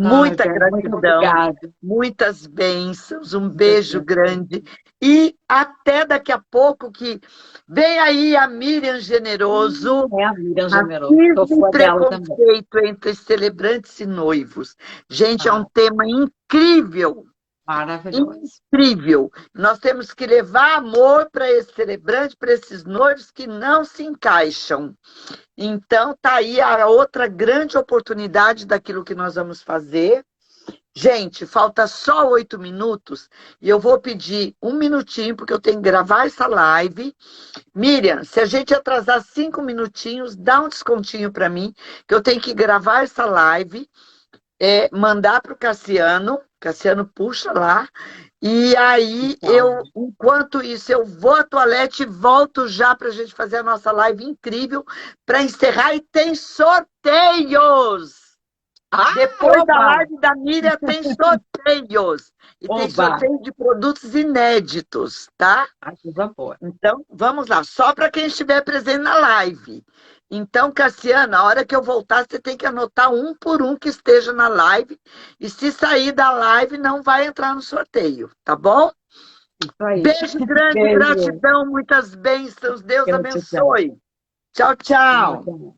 Ai, Muita Beth, muito gratidão, obrigada. muitas bênçãos, um beijo grande. E até daqui a pouco que vem aí a Miriam Generoso, É a Miriam Generoso. Sou racismo e fã dela também. preconceito entre celebrantes e noivos. Gente, é um Ah, tema incrível, maravilhoso. incrível. Nós temos que levar amor para esse celebrante, para esses noivos que não se encaixam. Então, tá aí a outra grande oportunidade daquilo que nós vamos fazer. Gente, falta só 8 minutos e eu vou pedir um minutinho, porque eu tenho que gravar essa live. Miriam, se a gente atrasar 5 minutinhos, dá um descontinho para mim, que eu tenho que gravar essa live, mandar para o Cassiano. Cassiano puxa lá. E aí, Então, enquanto isso, eu vou à toalete e volto já para a gente fazer a nossa live incrível para encerrar. E tem sorteios! Depois da oba! live da Miriam, tem sorteios. E tem Oba! sorteio de produtos inéditos, tá? Ai, coisa boa. Então, vamos lá. Só para quem estiver presente na live. Então, Cassiana, a hora que eu voltar, você tem que anotar um por um que esteja na live. E se sair da live, não vai entrar no sorteio, tá bom? Isso aí. Beijo grande, Beijo. gratidão, muitas bênçãos. Deus Gratidão. abençoe. Tchau, tchau. Tchau.